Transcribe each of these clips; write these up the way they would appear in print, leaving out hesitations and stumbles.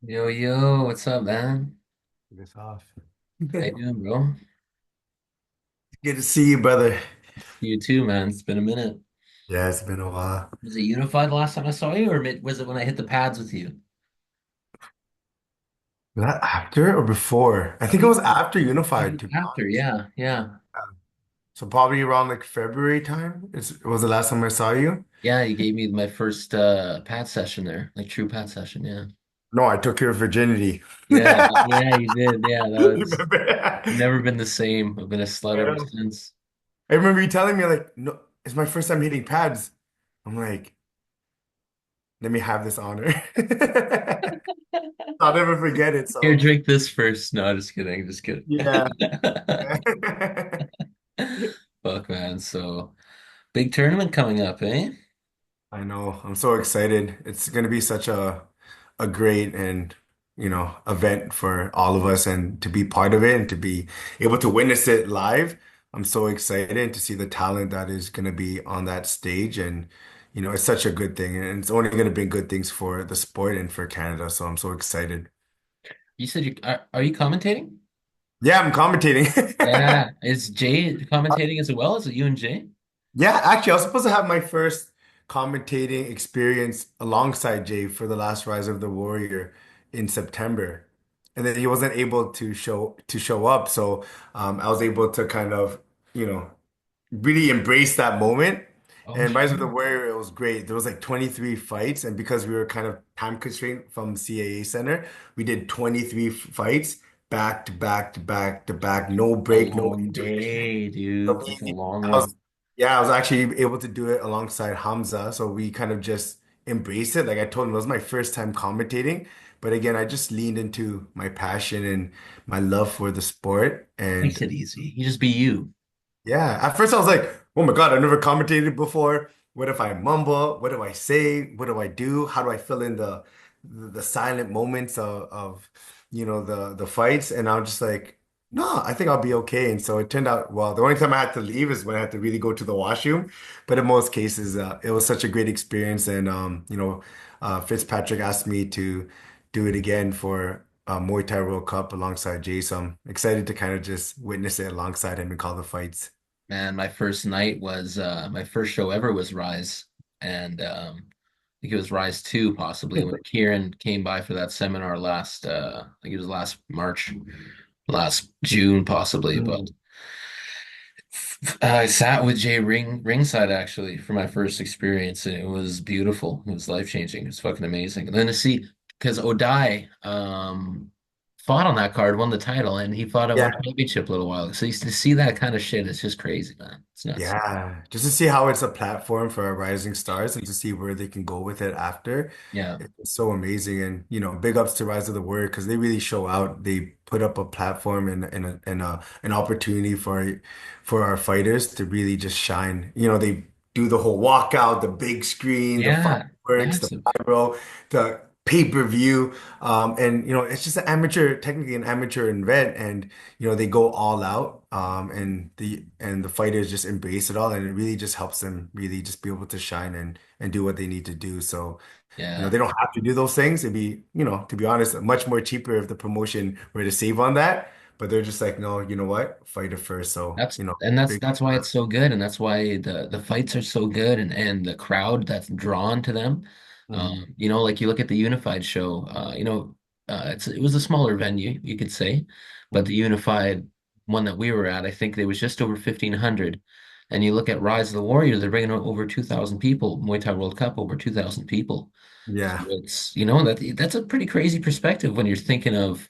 Yo, yo, what's up, man? This off. How you doing, bro? Good to see you, brother. You too, man. It's been a minute. Yeah, it's been a while. Was it unified the last time I saw you, or was it when I hit the pads with you? Was that after or before? I I think it think was after I Unified, think to be after, honest. yeah, yeah. So probably around like February time. Was the last time I saw you? Yeah, you gave me my first pad session there, like true pad session, yeah. No, I took your virginity. Yeah, yeah, you did. Yeah, that You was remember? never been the same. I've been a slut ever Yeah. since. I remember you telling me like, no, it's my first time hitting pads. I'm like, let me have this honor. I'll never forget it. Here, So drink this first. No, just kidding, just kidding. yeah. Fuck, man. So big tournament coming up, eh? I know. I'm so excited. It's going to be such a great and event for all of us and to be part of it and to be able to witness it live. I'm so excited to see the talent that is going to be on that stage and it's such a good thing and it's only going to bring good things for the sport and for Canada. So I'm so excited. You said are you commentating? Yeah, I'm commentating. Yeah. Is Jay commentating as well? Is it you and Jay? Yeah, actually, I was supposed to have my first commentating experience alongside Jay for the last Rise of the Warrior in September, and then he wasn't able to show up. So I was able to kind of you know really embrace that moment. Oh, And Rise of the shit. Warrior, it was great. There was like 23 fights, and because we were kind of time constrained from CAA Center, we did 23 fights back to back to back to back, no A break, no long intermission. day, So dude. That's a long I was, one. yeah, I was actually able to do it alongside Hamza. So we kind of just embraced it. Like I told him, it was my first time commentating. But again, I just leaned into my passion and my love for the sport. Makes And it easy. You just be you. yeah, at first I was like, oh my God, I've never commentated before. What if I mumble? What do I say? What do I do? How do I fill in the silent moments of the fights? And I was just like, no, I think I'll be okay. And so it turned out, well, the only time I had to leave is when I had to really go to the washroom. But in most cases, it was such a great experience. And Fitzpatrick asked me to do it again for Muay Thai World Cup alongside Jay. So I'm excited to kind of just witness it alongside him and call the fights. Man, my first night was my first show ever was Rise. And I think it was Rise 2 possibly when Kieran came by for that seminar last I think it was last March, last June possibly, but Mm. I sat with Jay ringside actually for my first experience, and it was beautiful. It was life-changing. It was fucking amazing. And then to see, because Odai fought on that card, won the title, and he fought at Yeah, World Championship a little while ago. So to see that kind of shit, it's just crazy, man. It's nuts. yeah. Just to see how it's a platform for our rising stars and to see where they can go with it after. Yeah. It's so amazing. And, big ups to Rise of the Warrior because they really show out. They put up a platform and an opportunity for our fighters to really just shine. They do the whole walkout, the big screen, the Yeah. fireworks, the Massive. pyro, the pay-per-view. And it's just an amateur, technically an amateur event, and they go all out. And the fighters just embrace it all, and it really just helps them really just be able to shine and do what they need to do. So, Yeah. they don't have to do those things. It'd be, to be honest, much more cheaper if the promotion were to save on that. But they're just like, no, you know what? Fighter first. So, That's and that's big. that's why it's so good, and that's why the fights are so good, and the crowd that's drawn to them. Mhm. Like you look at the Unified show, it was a smaller venue, you could say, but the Unified one that we were at, I think there was just over 1,500. And you look at Rise of the Warrior, they're bringing over 2,000 people. Muay Thai World Cup, over 2,000 people. So Yeah. it's, that's a pretty crazy perspective when you're thinking of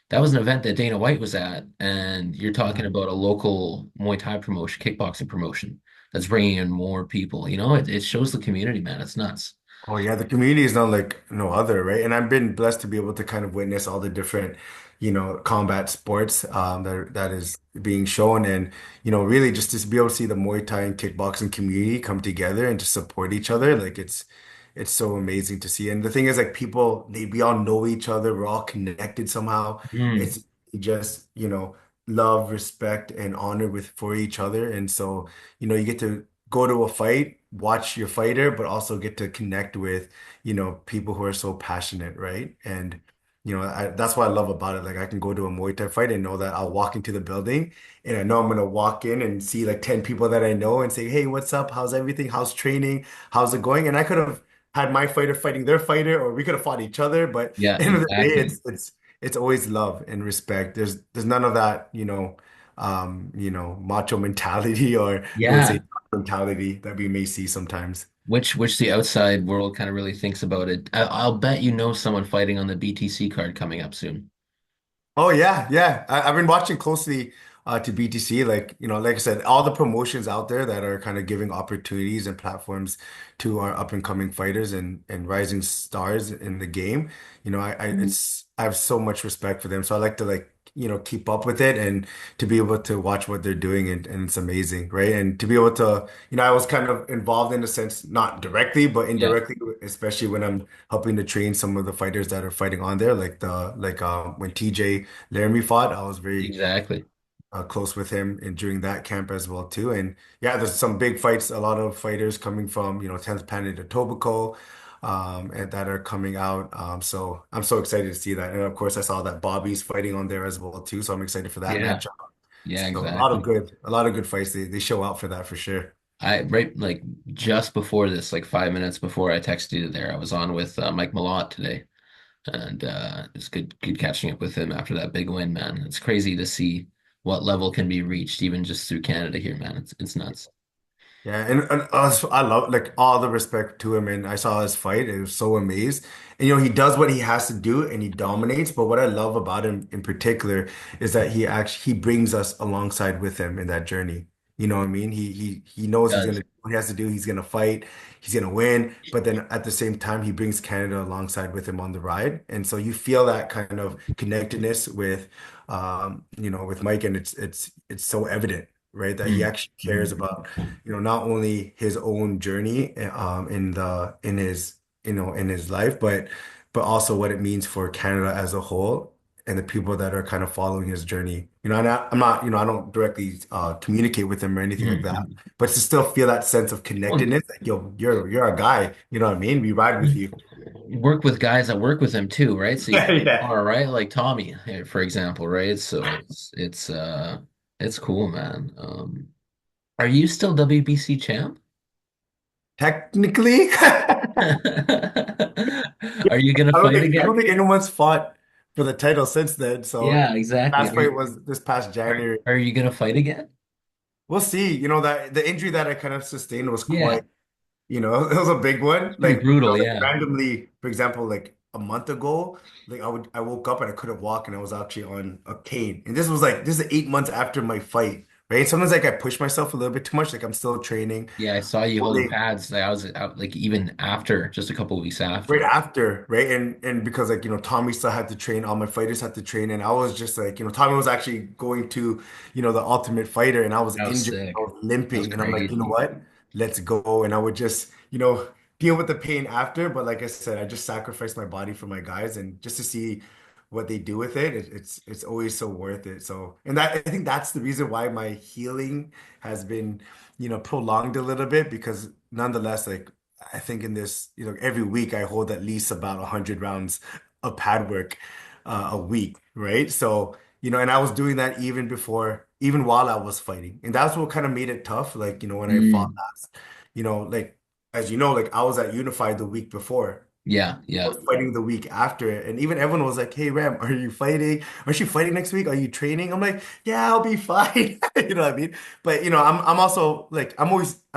that was an event that Dana White was at, and you're talking about a local Muay Thai promotion, kickboxing promotion that's bringing in more people. It shows the community, man. It's nuts. Oh yeah, the community is not like no other, right? And I've been blessed to be able to kind of witness all the different, combat sports that is being shown, and really just to be able to see the Muay Thai and kickboxing community come together and to support each other, like it's so amazing to see. And the thing is, like people, we all know each other, we're all connected somehow. Mm. It's just love, respect, and honor with for each other, and so you get to go to a fight, watch your fighter, but also get to connect with, people who are so passionate, right? And that's what I love about it. Like I can go to a Muay Thai fight and know that I'll walk into the building and I know I'm gonna walk in and see like 10 people that I know and say, "Hey, what's up? How's everything? How's training? How's it going?" And I could have had my fighter fighting their fighter, or we could have fought each other, but at Yeah, the end of the day, exactly. it's always love and respect. There's none of that, macho mentality or you would say Yeah. mentality that we may see sometimes. Which the outside world kind of really thinks about it. I'll bet you know someone fighting on the BTC card coming up soon. Oh yeah, yeah. I've been watching closely to BTC. Like, like I said, all the promotions out there that are kind of giving opportunities and platforms to our up and coming fighters and rising stars in the game. I have so much respect for them. So I like to like, keep up with it and to be able to watch what they're doing and it's amazing, right? And to be able to, I was kind of involved in a sense, not directly, but Yeah, indirectly, especially when I'm helping to train some of the fighters that are fighting on there, like when TJ Laramie fought, I was very exactly. close with him and during that camp as well too. And yeah, there's some big fights, a lot of fighters coming from, 10th Planet Etobicoke, and that are coming out. So I'm so excited to see that. And of course, I saw that Bobby's fighting on there as well too. So I'm excited for that Yeah, matchup. yeah, So exactly. a lot of good fights. They show out for that for sure. I right like just before this, like 5 minutes before I texted you there, I was on with Mike Malott today, and it's good catching up with him after that big win, man. It's crazy to see what level can be reached even just through Canada here, man. It's nuts. Yeah, and us, I love like all the respect to him, and I saw his fight. I was so amazed, and he does what he has to do, and he dominates. But what I love about him in particular is that he brings us alongside with him in that journey. You know what I mean? He knows he's Does. gonna do what he has to do. He's gonna fight. He's gonna win. But then at the same time, he brings Canada alongside with him on the ride, and so you feel that kind of connectedness with Mike, and it's so evident, right? That he Mm, actually cares mm. about not only his own journey in his life, but also what it means for Canada as a whole and the people that are kind of following his journey. I'm not, I don't directly communicate with him or anything like that, Mhm. but to still feel that sense of Well, connectedness, like, yo, you're a guy, you know what I mean? We ride with you. work with guys that work with him too, right? So you Yeah, kind of yeah. are, right? Like Tommy, for example, right? So it's cool, man. Are you still WBC champ? Technically, Are you gonna fight I don't again? think anyone's fought for the title since then. So Yeah, exactly. last fight was this past January. Are you gonna fight again? We'll see. That the injury that I kind of sustained was Yeah, quite, it was a big one. it's pretty Like, brutal. like Yeah. randomly, for example, like a month ago, like I woke up and I couldn't walk and I was actually on a cane. And this is 8 months after my fight, right? Sometimes like I push myself a little bit too much, like I'm still training. Yeah, I saw you holding pads. I was out like even after, just a couple of weeks Right after. after, right? And because like, Tommy still had to train, all my fighters had to train, and I was just like, Tommy was actually going to, the Ultimate Fighter, and I was That was injured, I sick. was That was limping, and I'm like, you know crazy. what? Let's go. And I would just, deal with the pain after. But like I said, I just sacrificed my body for my guys, and just to see what they do with it, it's always so worth it. So, and that I think that's the reason why my healing has been, prolonged a little bit because nonetheless, like I think in this, every week I hold at least about 100 rounds of pad work a week, right? So, and I was doing that even while I was fighting. And that's what kind of made it tough. Like, when I fought Mm. last, like, as like I was at Unified the week before. Yeah, I yeah. was fighting the week after it. And even everyone was like, "Hey Ram, are you fighting? Aren't you fighting next week? Are you training?" I'm like, "Yeah, I'll be fine." You know what I mean? But I'm also like I'm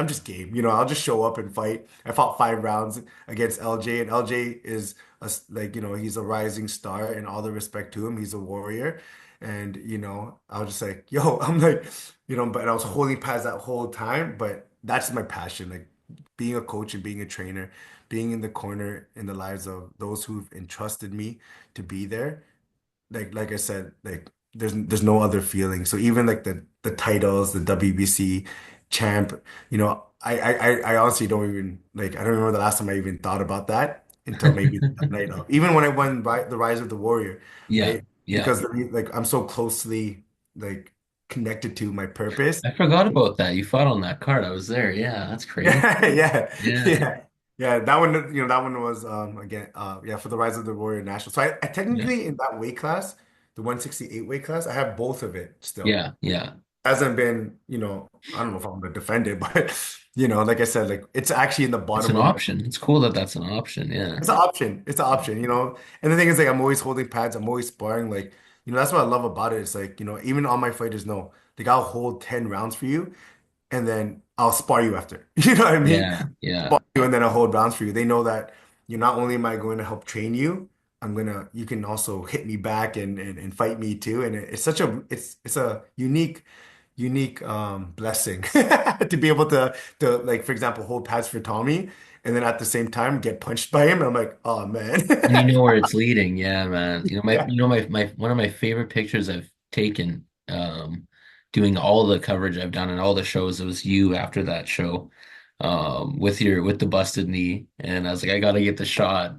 just game. I'll just show up and fight. I fought 5 rounds against LJ, and LJ is like, he's a rising star and all the respect to him. He's a warrior. And I was just like, yo, I'm like, but I was holding pads that whole time. But that's my passion, like being a coach and being a trainer, being in the corner in the lives of those who've entrusted me to be there. Like I said, like there's no other feeling. So even like the titles, the WBC champ, I honestly don't even like I don't remember the last time I even thought about that until maybe that night of. Even when I won the Rise of the Warrior, Yeah, right? yeah. Because like I'm so closely like connected to my purpose. I forgot about that. You fought on that card. I was there. Yeah, that's crazy. Yeah, yeah, Yeah. yeah. Yeah, that one, that one was again, yeah, for the Rise of the Warrior National. So I Yeah. technically in that weight class, the 168 weight class, I have both of it still. Yeah, yeah. Hasn't been, I don't know if I'm gonna defend it, but like I said, like it's actually in the It's bottom an of my. option. It's cool that that's an option. Yeah. It's an option. It's an option. And the thing is, like, I'm always holding pads. I'm always sparring. Like, that's what I love about it. It's like, even all my fighters know, like, I'll hold 10 rounds for you, and then I'll spar you after. You know what I mean? Yeah, yeah. Spar you, and then I'll hold rounds for you. They know that not only am I going to help train you, you can also hit me back and fight me too. And it's such it's a unique blessing to be able to like for example hold pads for Tommy and then at the same time get punched by him. I'm like, oh man. And you know where it's leading. Yeah, man. Yeah. My one of my favorite pictures I've taken, doing all the coverage I've done and all the shows, it was you after that show, with the busted knee. And I was like, I gotta get the shot.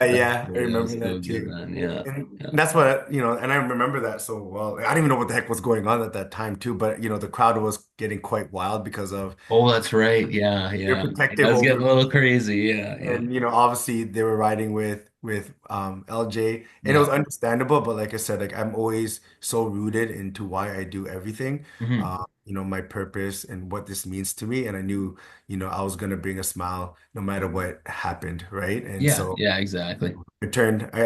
Yeah, I That remember was so that good, too. man. Yeah. And Yeah. that's and I remember that so well. I didn't even know what the heck was going on at that time too, but the crowd was getting quite wild because of Oh, that's right. Yeah, you're yeah. I protective was getting over a little crazy. Yeah, yeah. and obviously they were riding with LJ and it Yeah. was understandable, but like I said, like I'm always so rooted into why I do everything, Hmm. my purpose and what this means to me, and I knew I was gonna bring a smile no matter what happened, right? And Yeah, so yeah, exactly. I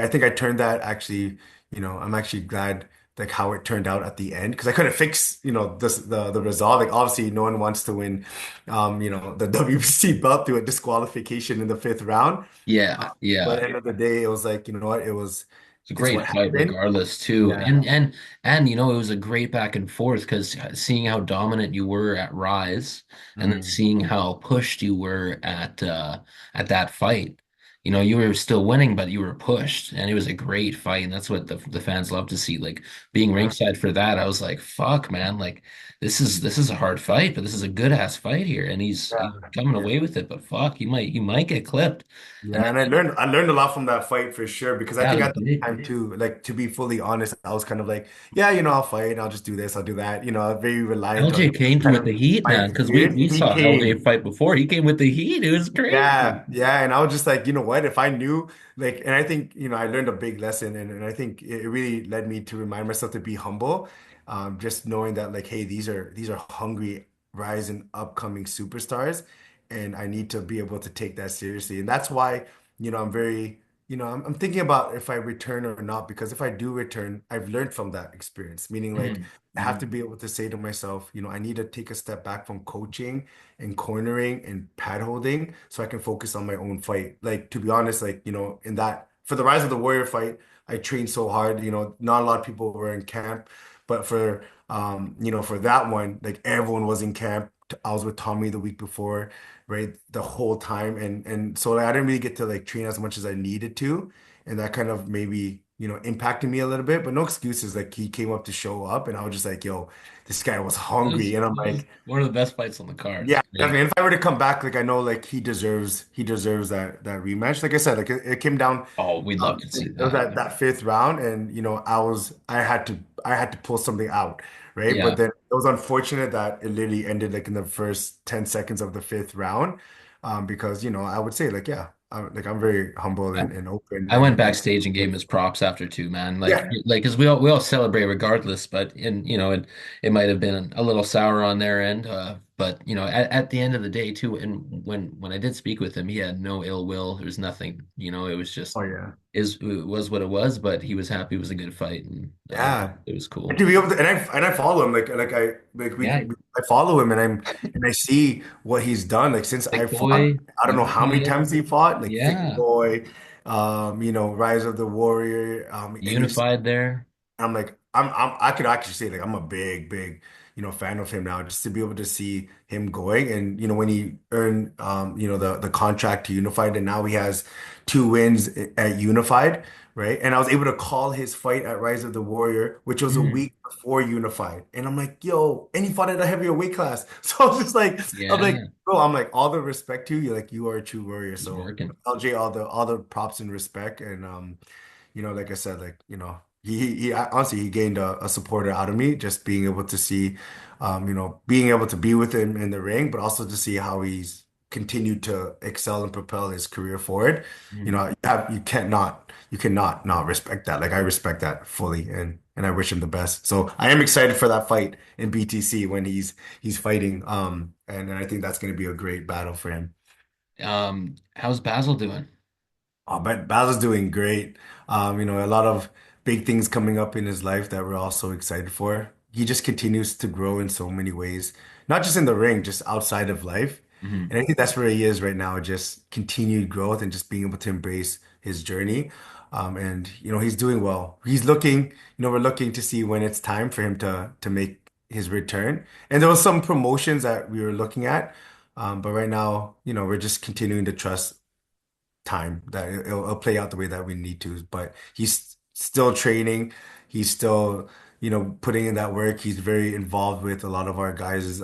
think I turned that actually, I'm actually glad like how it turned out at the end because I couldn't fix, the result. Like obviously no one wants to win the WBC belt through a disqualification in the fifth round. Yeah, But at yeah. the end of the day, it was like, you know what, It's a it's great what fight happened. regardless too. Yeah. And it was a great back and forth because seeing how dominant you were at Rise and then Mm. seeing how pushed you were at that fight. You were still winning, but you were pushed and it was a great fight. And that's what the fans love to see. Like being Yeah. ringside for that, I was like, fuck, man, like this is a hard fight, but this is a good ass fight here. And he's Yeah. coming Yeah. away with it. But fuck, you might get clipped. And Yeah, and I learned a lot from that fight for sure because I that think was at the big. time too, like to be fully honest, I was kind of like, yeah, I'll fight, I'll just do this, I'll do that, very reliant on LJ came through kind with of the heat, my man, because we experience. we He saw LJ came. fight before. He came with the heat. It was crazy. Yeah, yeah, and I was just like, you know what? If I knew, like, and I think, I learned a big lesson, and I think it really led me to remind myself to be humble, just knowing that, like, hey, these are hungry, rising, upcoming superstars, and I need to be able to take that seriously, and that's why, I'm very, I'm thinking about if I return or not, because if I do return, I've learned from that experience, meaning like Mhm, I have mhm. to be able to say to myself, I need to take a step back from coaching and cornering and pad holding so I can focus on my own fight. Like to be honest, like, in that for the Rise of the Warrior fight, I trained so hard, not a lot of people were in camp, but for that one, like everyone was in camp. I was with Tommy the week before, right? The whole time. And so like, I didn't really get to like train as much as I needed to. And that kind of maybe, impacted me a little bit, but no excuses. Like he came up to show up and I was just like, yo, this guy was It was, hungry. And I'm it was like, one of the best fights on the card. It yeah, was great. definitely. And if I were to come back, like I know, like he deserves that rematch. Like I said, like it came down. Oh, we'd love to see It was that. that fifth round, and I had to pull something out, right? But Yeah. then it was unfortunate that it literally ended like in the first 10 seconds of the fifth round, because I would say like yeah, I'm very humble I, and open I went and backstage and gave him his props after too, man. yeah. Because we all celebrate regardless, but it might have been a little sour on their end. But at the end of the day too, and when I did speak with him, he had no ill will. There was nothing. It was Oh just yeah. it was what it was. But he was happy. It was a good fight, and Yeah. it was And cool. to be able to, and I follow him like I like Yeah, I follow him and I see what he's done like since I Thick fought. Boy, I don't know how many Undefeated. times he fought like Thick Yeah, Boy, Rise of the Warrior, and he's unified there. I'm like I could actually say like I'm a big fan of him now just to be able to see him going and when he earned the contract to Unified and now he has two wins at Unified, right? And I was able to call his fight at Rise of the Warrior, which was a Mhm. week before Unified, and I'm like, yo, and he fought at a heavier weight class. So I was just like, I'm like, Yeah, bro, I'm like all the respect to you, like you are a true warrior. he's So working. LJ, all the props and respect and like I said, like, he honestly he gained a supporter out of me, just being able to see, being able to be with him in the ring, but also to see how he's continue to excel and propel his career forward. You Mm. know, you cannot not respect that. Like I respect that fully, and I wish him the best. So I am excited for that fight in BTC when he's fighting. And I think that's going to be a great battle for him. How's Basil doing? Oh, but Basil's doing great. You know, a lot of big things coming up in his life that we're all so excited for. He just continues to grow in so many ways, not just in the ring, just outside of life. Hmm. And I think that's where he is right now, just continued growth and just being able to embrace his journey. And you know, he's doing well. He's looking, you know, we're looking to see when it's time for him to make his return. And there was some promotions that we were looking at. But right now, you know, we're just continuing to trust time that it'll play out the way that we need to. But he's still training. He's still, you know, putting in that work. He's very involved with a lot of our guys'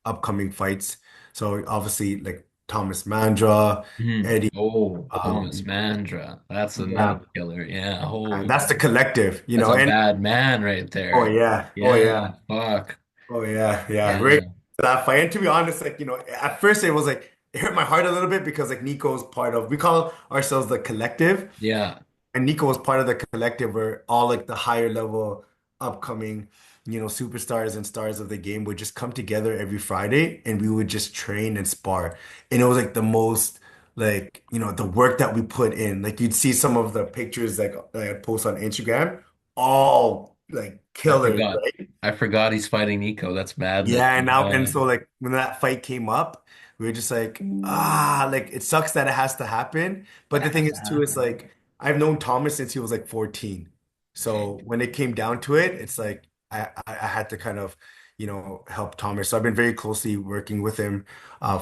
upcoming fights. So obviously, like Thomas Mandra, Hmm. Eddie, Oh, Thomas um, Mandra. That's yeah, another killer. Yeah. and Holy, that's the collective, you that's know. a And bad man right oh there. yeah, oh Yeah. yeah, Fuck. oh yeah, yeah. Right. Yeah. That fight. And to be honest, like, you know, at first it was like it hurt my heart a little bit because like Nico's part of we call ourselves the collective. Yeah. And Nico was part of the collective where all like the higher level upcoming, you know, superstars and stars of the game would just come together every Friday and we would just train and spar. And it was like the most like, you know, the work that we put in. Like you'd see some of the pictures like that I post on Instagram, all like I killers, forgot. right? I forgot he's fighting Nico. That's madness. Yeah, and now and Yeah. so like when that fight came up, we were just like, like it sucks that it has to happen. But It the thing has to is too, it's happen. like I've known Thomas since he was like 14. So when it came down to it, it's like I had to kind of, you know, help Thomas. So I've been very closely working with him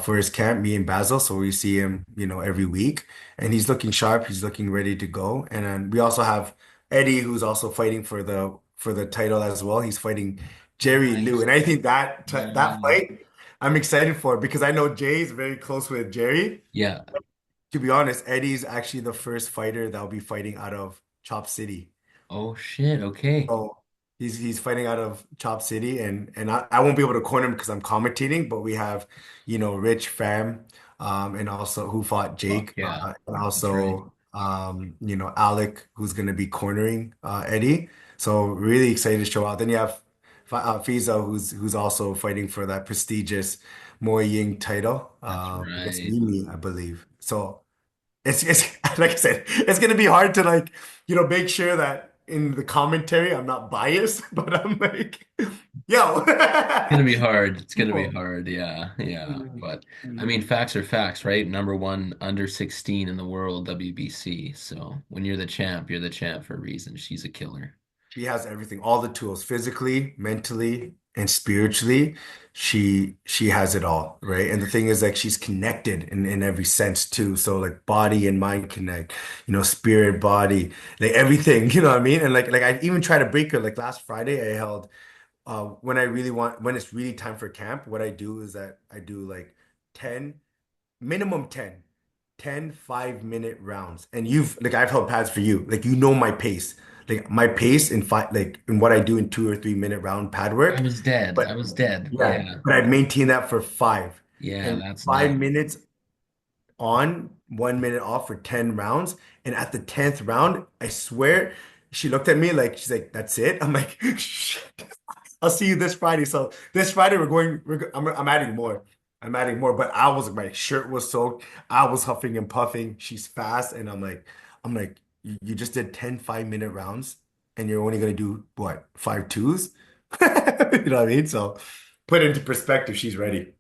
for his camp, me and Basil. So we see him, you know, every week. And he's looking sharp, he's looking ready to go. And then we also have Eddie, who's also fighting for the title as well. He's fighting Jerry Liu, Nice. and I think that Mm. fight I'm excited for because I know Jay's very close with Jerry. Yeah. To be honest, Eddie's actually the first fighter that'll be fighting out of Chop City. Oh shit. Okay. So he's fighting out of Chop City, and I won't be able to corner him because I'm commentating. But we have, you know, Rich Fam, and also who fought Fuck Jake, yeah. and That's right. also you know, Alec, who's gonna be cornering Eddie. So really excited to show out. Then you have Fiza, who's also fighting for that prestigious Muay Ying title That's against right. Mimi, I believe. So. It's like I said, it's gonna be hard to like, you know, make sure that in the commentary I'm not biased, but I'm like, yo. Gonna be hard. It's gonna be Oh. hard. Yeah, yeah. Mm, But I mean, mm. facts are facts, right? Number one under 16 in the world, WBC. So when you're the champ for a reason. She's a killer. She has everything, all the tools, physically, mentally, and spiritually. She has it all, right? And the thing is like she's connected in every sense too. So like body and mind connect, you know, spirit, body, like everything, you know what I mean? And like I even try to break her. Like last Friday, I held when I really want when it's really time for camp, what I do is that I do like 10, minimum 10 5-minute rounds. And you've like I've held pads for you. Like you know my pace. Like my pace in five like in what I do in 2 or 3 minute round pad I work. was dead. But I was dead. yeah, Yeah. but I've maintained that for five. Yeah, And that's nuts. 5 minutes on, 1 minute off for 10 rounds. And at the 10th round, I swear she looked at me like she's like, that's it. I'm like, shit. I'll see you this Friday. So this Friday I'm adding more. I'm adding more. But I was my shirt was soaked. I was huffing and puffing. She's fast. And I'm like, you just did 10 5-minute rounds and you're only gonna do what, 5 twos? You know what I mean? So put it into perspective, she's ready.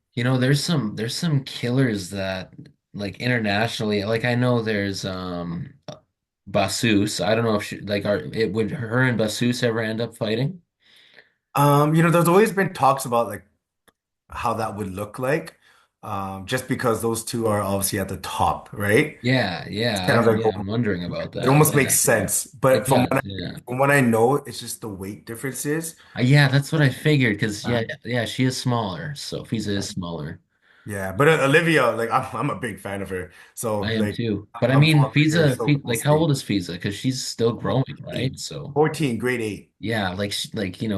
There's some killers that like internationally, like I know there's Basus. I don't know if she like are it would her and Basus ever end up fighting? You know, there's always been talks about like how that would look like, just because those two are obviously at the top, right? Yeah, It's yeah, kind of like yeah, I'm wondering about it that. almost makes Yeah. sense. It But does, yeah. from what I know, it's just the weight differences. Yeah, that's what I figured because yeah, Um, yeah, she is smaller. So Fiza is smaller. yeah, but Olivia, like I'm a big fan of her. So I am like too. But I I'm mean, following her Fiza, so Like how closely. old is Fiza? Because she's still growing, right? 14, So 14, grade 8. yeah, like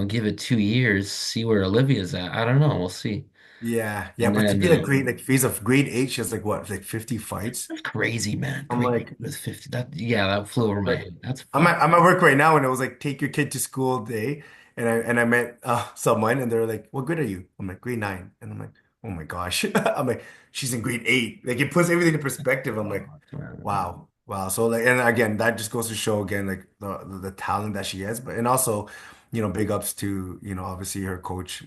give it 2 years, see where Olivia's at. I don't know. We'll see. Yeah, yeah, And but to then be like great, like phase of grade eight, she has like what, like 50 fights. that's crazy, man. I'm Great like, with 50. That yeah, that flew over my like head. That's I'm fuck. at work right now, and it was like take your kid to school day, and I met someone, and they're like, "What grade are you?" I'm like, "Grade 9," and I'm like, "Oh my gosh!" I'm like, "She's in grade 8." Like it puts everything in perspective. I'm like, Fuck, man. "Wow, wow." So like, and again, that just goes to show again like the talent that she has, but and also, big ups to obviously her coach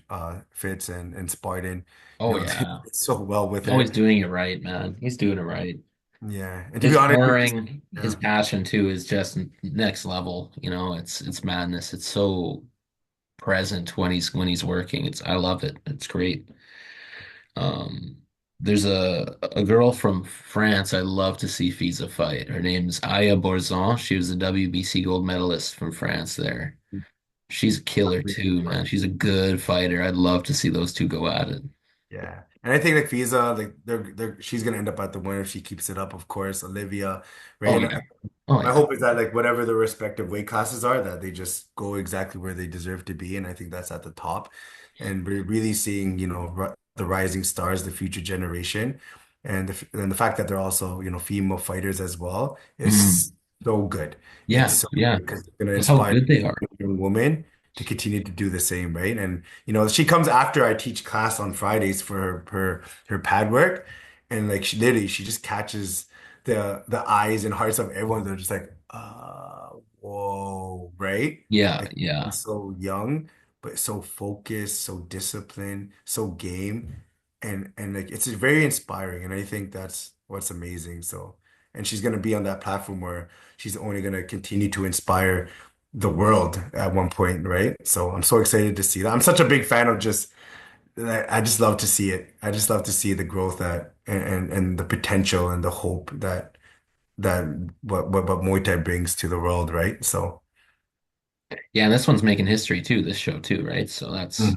Fitz and Spartan, Oh did yeah. so well with Oh, her. he's doing it right, man. He's doing it right. Yeah, and to be His honest, sparring, his yeah. passion too is just next level. It's madness. It's so present when he's working. I love it. It's great. Um, there's a girl from France I love to see FISA fight. Her name's Aya Borzon. She was a WBC gold medalist from France there. She's a killer too, man. She's a good fighter. I'd love to see those two go at it. Yeah. And I think like Visa, like she's gonna end up at the winner if she keeps it up, of course. Olivia, right? Oh And yeah. Oh my yeah. hope is that like whatever the respective weight classes are, that they just go exactly where they deserve to be. And I think that's at the top. And we're really seeing, the rising stars, the future generation, and the fact that they're also, female fighters as well Mm. is so good. It's Yeah, so yeah. good because it's gonna That's how inspire good they are. young women to continue to do the same, right? And she comes after I teach class on Fridays for her pad work, and like she just catches the eyes and hearts of everyone. They're just like, whoa, right? Yeah, Like yeah. so young, but so focused, so disciplined, so game, and like it's very inspiring. And I think that's what's amazing. So, and she's gonna be on that platform where she's only gonna continue to inspire the world at one point, right? So I'm so excited to see that. I'm such a big fan of just I just love to see it. I just love to see the growth that and the potential and the hope that what Muay Thai brings to the world, right? So Yeah, and this one's making history too, this show too, right? So mm,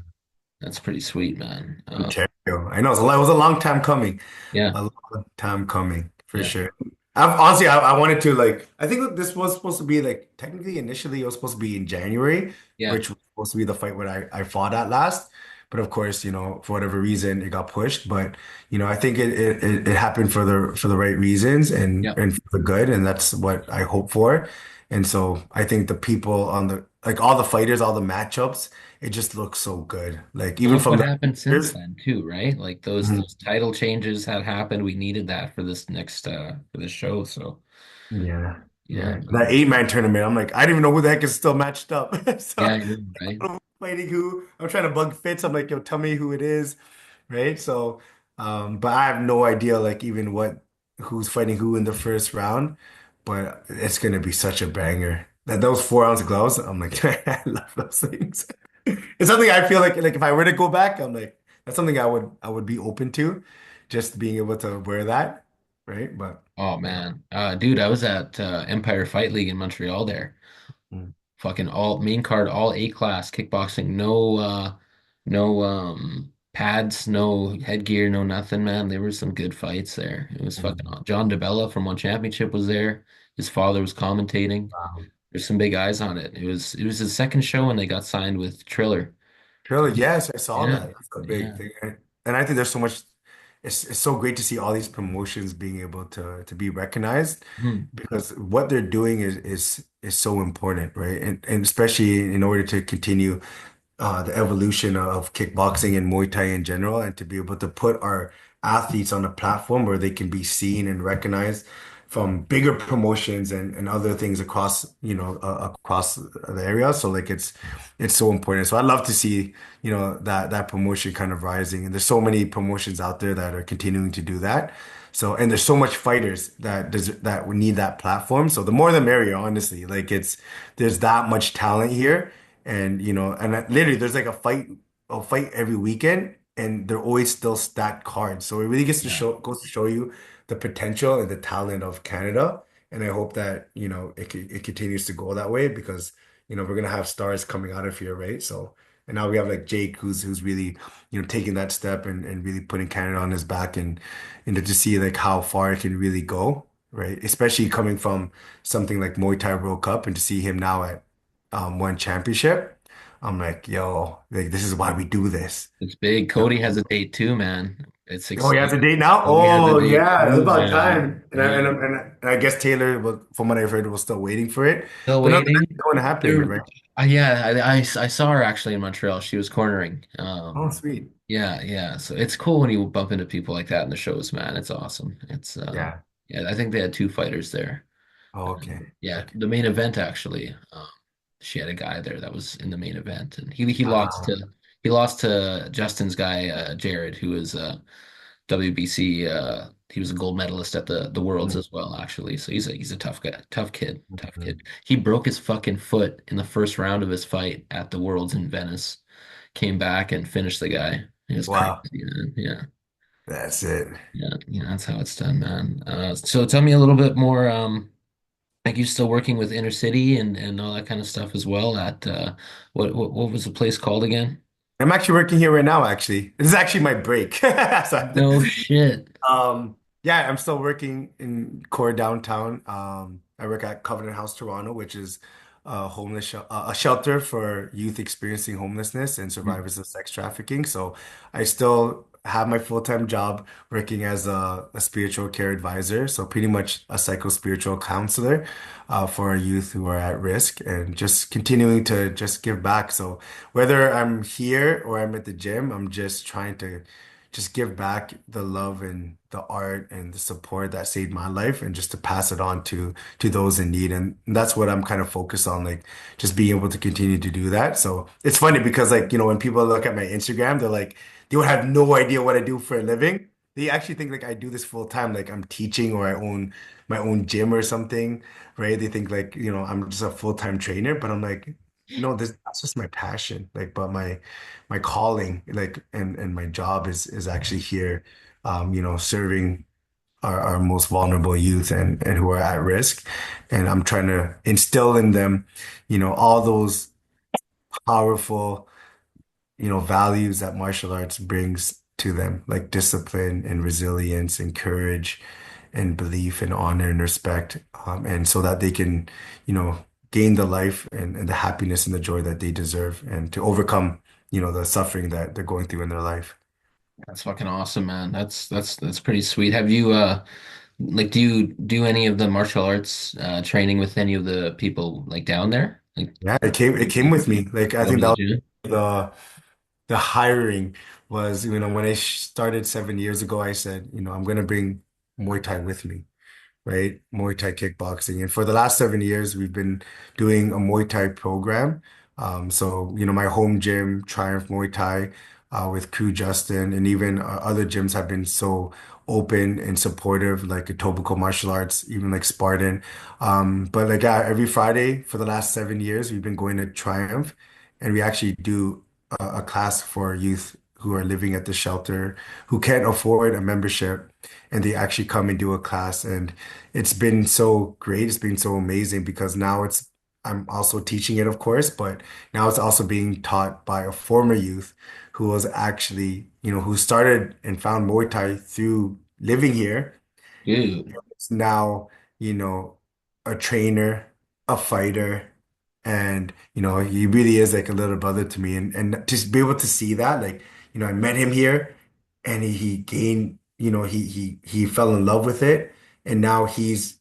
that's pretty sweet, man. Ontario. I know it was a long time coming. Yeah, A long time coming for yeah, sure. I've honestly I wanted to like I think this was supposed to be like technically initially it was supposed to be in January, yeah. which was supposed to be the fight where I fought at last. But of course, for whatever reason it got pushed. But I think it happened for the right reasons Yeah. and for the good, and that's what I hope for. And so I think the people on the like all the fighters, all the matchups, it just looks so good. Like And even look from what the happened since then too, right? Like Mhm. those title changes had happened. We needed that for this next for this show. So Yeah. yeah, Yeah. That man. 8-man tournament, I'm like, I don't even know who the heck is still matched up. Yeah, So I know, right? I'm fighting who. I'm trying to bug Fitz. I'm like, yo, tell me who it is. Right. So, but I have no idea, like, even who's fighting who in the first round. But it's gonna be such a banger. That those 4 ounce gloves, I'm like, I love those things. It's something I feel like if I were to go back, I'm like, that's something I would be open to, just being able to wear that. Right. But Oh yeah. man. Dude, I was at Empire Fight League in Montreal there. Mm. Fucking all main card, all A class kickboxing, no pads, no headgear, no nothing, man. There were some good fights there. It was fucking Mm. John DeBella from One Championship was there. His father was commentating. Wow. There's some big eyes on it. It was his second show when they got signed with Triller. Really? Yes, I saw Yeah. that. That's a big Yeah. thing. And I think there's so much, it's so great to see all these promotions being able to be recognized Hmm. because what they're doing is so important, right? And especially in order to continue the evolution of kickboxing and Muay Thai in general, and to be able to put our athletes on a platform where they can be seen and recognized from bigger promotions and other things across, across the area. So like it's so important. So I'd love to see, that promotion kind of rising. And there's so many promotions out there that are continuing to do that. So, and there's so much fighters that would need that platform. So the more the merrier, honestly. Like there's that much talent here. And literally there's like a fight every weekend and they're always still stacked cards. So it really Yeah. goes to show you the potential and the talent of Canada. And I hope that, it continues to go that way because, we're gonna have stars coming out of here, right? So and now we have like Jake who's really, taking that step and really putting Canada on his back and to see like how far it can really go, right? Especially coming from something like Muay Thai World Cup and to see him now at one championship. I'm like, yo, like this is why we do this. It's big. Cody has a date too, man. It's Oh, he has a exciting. date now? Cody has a Oh, date yeah. It's too, about man. time. Yeah. And I guess Taylor, from what I've heard, was still waiting for it. Still But nonetheless, waiting. it's going to happen, They're, right? yeah, I saw her actually in Montreal. She was cornering. Oh, sweet. Yeah, yeah. So it's cool when you bump into people like that in the shows, man. It's awesome. Yeah. Yeah, I think they had two fighters there. Oh, okay. Yeah, Okay. the main event actually. She had a guy there that was in the main event, and Uh, he lost to Justin's guy Jared, who was WBC. He was a gold medalist at the Worlds mm, as well, actually. So he's a tough guy, tough kid, tough mm. kid. He broke his fucking foot in the first round of his fight at the Worlds in Venice. Came back and finished the guy. It was crazy, Wow. man. Yeah, That's it. yeah. That's how it's done, man. So tell me a little bit more. Like you still working with Inner City and all that kind of stuff as well at what was the place called again? I'm actually working here right now, actually. This is actually my break. So No shit. yeah, I'm still working in core downtown. I work at Covenant House Toronto, which is a shelter for youth experiencing homelessness and survivors of sex trafficking. So I still have my full-time job working as a spiritual care advisor. So pretty much a psycho-spiritual counselor for our youth who are at risk and just continuing to just give back. So whether I'm here or I'm at the gym, I'm just trying to just give back the love and the art and the support that saved my life and just to pass it on to those in need. And that's what I'm kind of focused on, like just being able to continue to do that. So it's funny because like, when people look at my Instagram, they're like, they would have no idea what I do for a living. They actually think like I do this full time, like I'm teaching or I own my own gym or something, right? They think like, I'm just a full-time trainer, but I'm like, no, that's just my passion. Like, but my calling, like, and my job is actually here, serving our most vulnerable youth and who are at risk. And I'm trying to instill in them, all those powerful, values that martial arts brings to them, like discipline and resilience and courage and belief and honor and respect. And so that they can, gain the life and the happiness and the joy that they deserve and to overcome, the suffering that they're going through in their life. That's fucking awesome, man. That's pretty sweet. Have you like do you do any of the martial arts training with any of the people like down there? Like Yeah, it came with me. Like I oh, think that did was you? the hiring was, when I started 7 years ago, I said, I'm gonna bring Muay Thai with me. Right? Muay Thai kickboxing. And for the last 7 years, we've been doing a Muay Thai program. So, my home gym, Triumph Muay Thai, with Crew Justin, and even other gyms have been so open and supportive, like Etobicoke Martial Arts, even like Spartan. But like, yeah, every Friday for the last 7 years, we've been going to Triumph, and we actually do a class for youth who are living at the shelter, who can't afford a membership, and they actually come and do a class. And it's been so great. It's been so amazing because now I'm also teaching it, of course, but now it's also being taught by a former youth who was actually, who started and found Muay Thai through living here. Dude. It's now, you know, a trainer, a fighter, and he really is like a little brother to me. And to be able to see that, like, I met him here and he gained, he fell in love with it. And now he's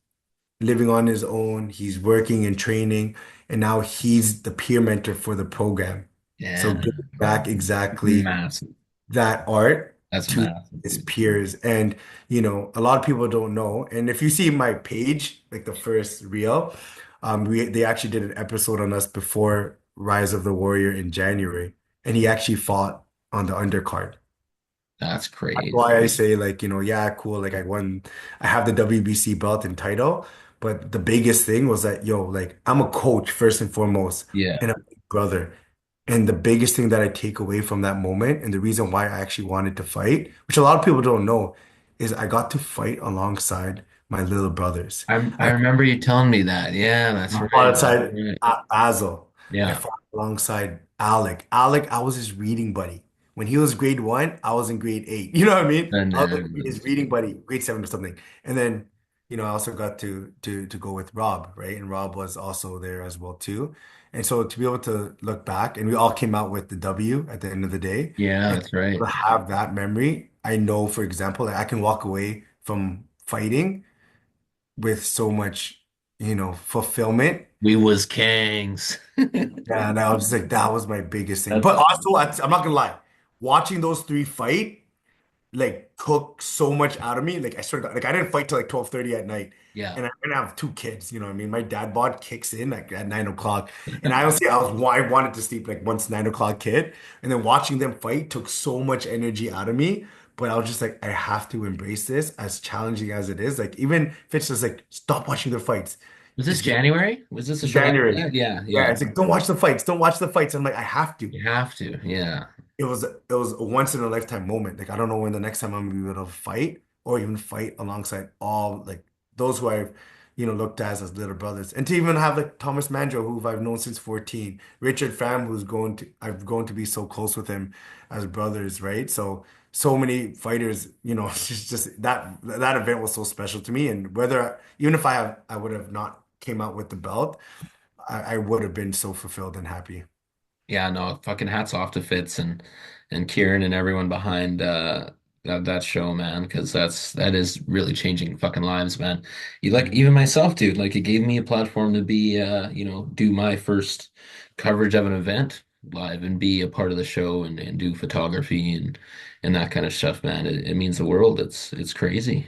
living on his own. He's working and training, and now he's the peer mentor for the program. So Yeah. giving back exactly Massive. that art That's to massive, his dude. peers. And, a lot of people don't know. And if you see my page, like the first reel, they actually did an episode on us before Rise of the Warrior in January, and he actually fought on the undercard. That's That's crazy. why I say like, yeah, cool. Like I have the WBC belt and title, but the biggest thing was that, yo, like I'm a coach first and foremost Yeah. and a big brother. And the biggest thing that I take away from that moment and the reason why I actually wanted to fight, which a lot of people don't know, is I got to fight alongside my little brothers. I remember you telling me that. Yeah, that's I right. fought That's outside right. Basil. I Yeah. fought alongside Alec. Alec, I was his reading buddy. When he was grade 1, I was in grade 8. You know what I mean? And I was like his reading buddy, grade 7 or something. And then I also got to go with Rob, right? And Rob was also there as well too. And so to be able to look back, and we all came out with the W at the end of the day, Yeah, and that's right. to have that memory, I know, for example, like I can walk away from fighting with so much, fulfillment. We was kings. Yeah, and I was just like, that was my biggest thing. But That's also, I'm not gonna lie, watching those three fight like took so much out of me. Like I swear to God, like I didn't fight till like 12:30 at night. yeah. And I have two kids, you know what I mean? My dad bod kicks in like at 9 o'clock. And I honestly I wanted to sleep like once 9 o'clock hit. And then watching them fight took so much energy out of me. But I was just like, I have to embrace this as challenging as it is. Like even Fitch is like, stop watching their fights. Was this Just get January? Was this a show after January. that? Yeah, Yeah, yeah. it's like, don't watch the fights. Don't watch the fights. I'm like, I have to. You have to. Yeah. It was a once in a lifetime moment. Like I don't know when the next time I'm gonna be able to fight or even fight alongside all like those who I've looked at as little brothers. And to even have like Thomas Mandro, who I've known since 14, Richard Pham, I've grown to be so close with him as brothers, right? So many fighters, it's just that event was so special to me. And whether even if I would have not came out with the belt, I would have been so fulfilled and happy. Yeah, no, fucking hats off to Fitz and Kieran and everyone behind that show, man, because that is really changing fucking lives, man. You like Mhm. even myself, dude, like it gave me a platform to be do my first coverage of an event live and be a part of the show and do photography and that kind of stuff, man. It means the world. It's crazy.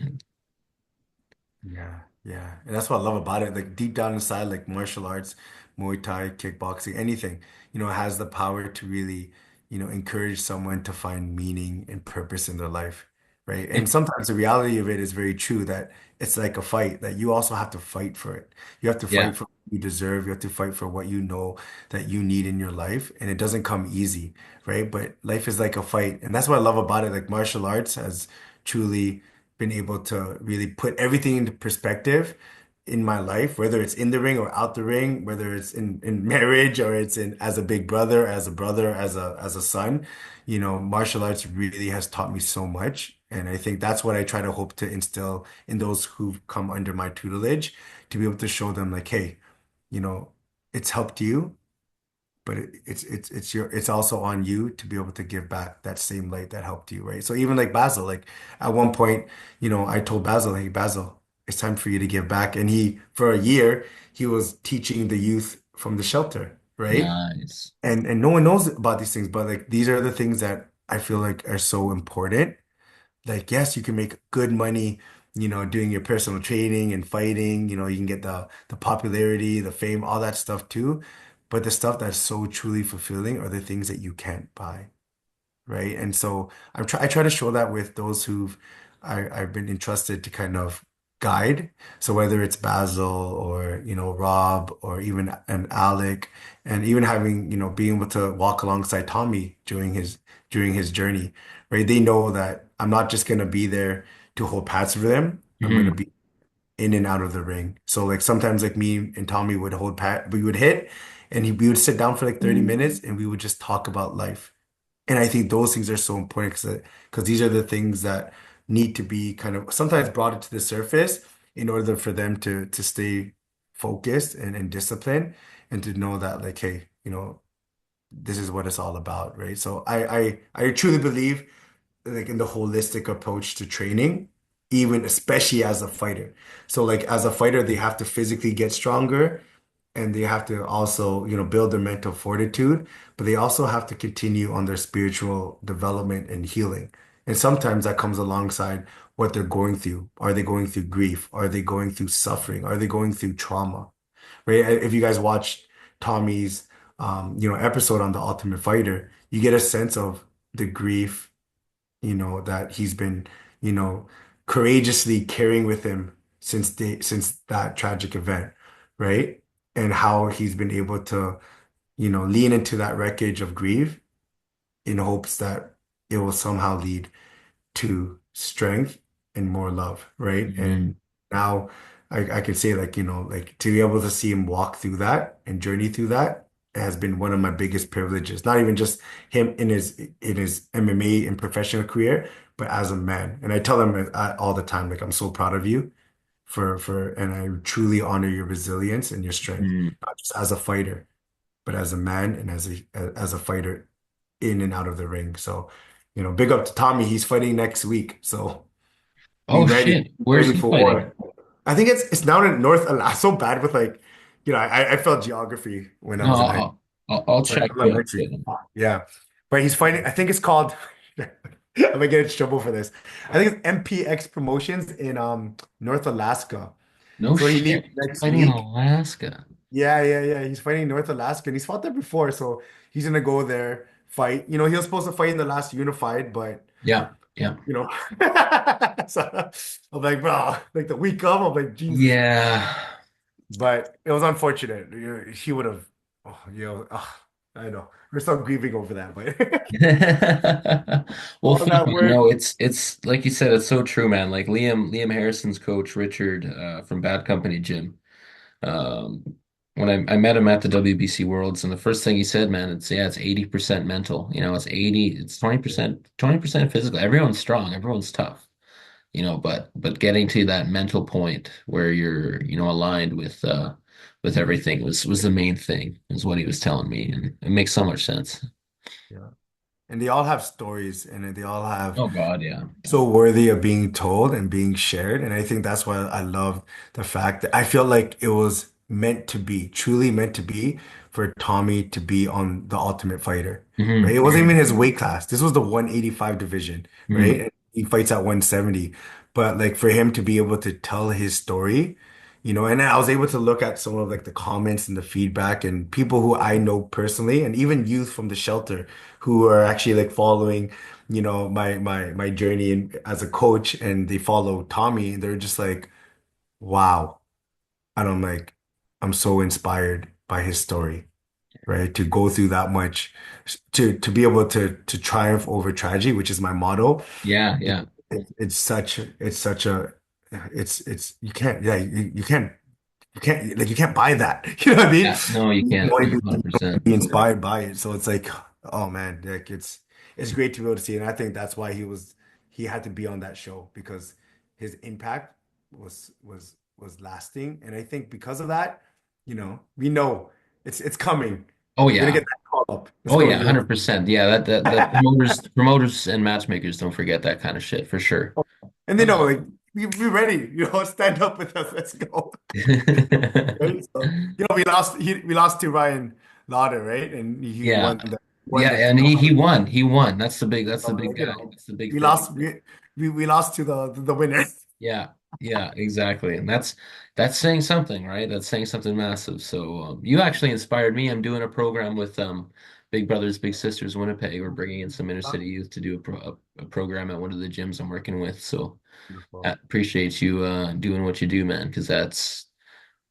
Yeah, yeah. And that's what I love about it. Like deep down inside, like martial arts, Muay Thai, kickboxing, anything, it has the power to really, encourage someone to find meaning and purpose in their life, right? And sometimes the reality of it is very true that it's like a fight, that you also have to fight for it. You have to Yeah. fight for what you deserve. You have to fight for what you know that you need in your life. And it doesn't come easy, right? But life is like a fight. And that's what I love about it. Like martial arts has truly been able to really put everything into perspective in my life, whether it's in the ring or out the ring, whether it's in marriage or it's in as a big brother, as a brother, as a son. Martial arts really has taught me so much. And I think that's what I try to hope to instill in those who've come under my tutelage, to be able to show them like, hey, you know, it's helped you, but it's also on you to be able to give back that same light that helped you, right? So even like Basil, like at one point, I told Basil, hey Basil, it's time for you to give back. And he, for a year, he was teaching the youth from the shelter, right? Nice. And no one knows about these things, but like these are the things that I feel like are so important. Like, yes, you can make good money, doing your personal training and fighting, you can get the popularity, the fame, all that stuff too. But the stuff that's so truly fulfilling are the things that you can't buy, right? And so I try to show that with those I've been entrusted to kind of guide. So whether it's Basil or Rob or even an Alec, and even having being able to walk alongside Tommy during his journey, right? They know that I'm not just gonna be there to hold pads for them. I'm gonna Hmm. be in and out of the ring. So like sometimes like me and Tommy would hold pat, we would hit, and we would sit down for like 30 minutes and we would just talk about life. And I think those things are so important because these are the things that need to be kind of sometimes brought into the surface in order for them to stay focused and disciplined, and to know that like, hey, this is what it's all about, right? So I truly believe like in the holistic approach to training, even especially as a fighter. So like as a fighter, they have to physically get stronger, and they have to also, build their mental fortitude, but they also have to continue on their spiritual development and healing. And sometimes that comes alongside what they're going through. Are they going through grief? Are they going through suffering? Are they going through trauma? Right? If you guys watched Tommy's episode on The Ultimate Fighter, you get a sense of the grief, that he's been, you know, courageously carrying with him since that tragic event, right? And how he's been able to, lean into that wreckage of grief in hopes that it will somehow lead to strength and more love, right? Hmm. And now I could say like, like to be able to see him walk through that and journey through that has been one of my biggest privileges. Not even just him in his MMA and professional career, but as a man. And I tell him all the time, like, I'm so proud of you and I truly honor your resilience and your strength, Mm. not just as a fighter, but as a man and as a fighter in and out of the ring. So, big up to Tommy. He's fighting next week. So be Oh ready, shit, where's he for fighting? war. I think it's down in North Alaska. So bad with like, I felt geography when I No, was in high school. I'll Or check with elementary. him. Yeah. But he's fighting, I think it's called, I'm gonna get in trouble for this. I think it's MPX Promotions in North Alaska. No So he leaves shit, he's next fighting in week. Alaska. Yeah, yeah, yeah. He's fighting in North Alaska and he's fought there before. So he's gonna go there, fight. He was supposed to fight in the last unified, but Yeah, yeah, you know. So I'm like, bro, like the week of, I'm like, Jesus. yeah. But it was unfortunate. He would have, oh, I know. We're still grieving over that, but Well, all fuck, that man. work. No, it's like you said, it's so true, man. Like Liam Harrison's coach Richard from Bad Company Gym. Um, when I met him at the WBC Worlds, and the first thing he said, man, it's 80% mental. It's 80, it's 20% physical. Everyone's strong, everyone's tough. But getting to that mental point where you're, aligned with everything was the main thing, is what he was telling me, and it makes so much sense. Yeah. And they all have stories and they all have Oh God, yeah. Yeah. so worthy of being told and being shared. And I think that's why I love the fact that I feel like it was meant to be, truly meant to be for Tommy to be on the Ultimate Fighter, right? It wasn't even his weight class. This was the 185 division, right? Mhm. And he fights at 170. But like for him to be able to tell his story, and I was able to look at some of like the comments and the feedback and people who I know personally, and even youth from the shelter who are actually like following my journey as a coach, and they follow Tommy and they're just like, wow. And I'm like, I'm so inspired by his story, right? To go through that much, to be able to triumph over tragedy, which is my motto. Yeah, It, yeah. it's you can't, yeah, you can't buy that. You know what I mean? Yeah. No, you You can can't. only No, 100%. be inspired by it. So it's like, oh man, like it's great to be able to see. And I think that's why he had to be on that show because his impact was lasting. And I think because of that, we know it's coming. Oh You're gonna yeah. get that call up. Let's Oh go, yeah, you know. 100%. Yeah, that promoters and matchmakers don't forget that kind of shit for sure. And they know, Uh, like, be ready, stand up with us, let's go. Right? So, we lost to Ryan Lauder, right? And he Yeah. won Yeah, the and he won. He won. That's the So, big guy. That's the big we thing. lost we lost to the winner. Yeah, yeah, exactly. And that's saying something, right? That's saying something massive. So you actually inspired me. I'm doing a program with Big Brothers Big Sisters Winnipeg. We're bringing in some inner city youth to do a program at one of the gyms I'm working with. So I Beautiful. appreciate you doing what you do, man, because that's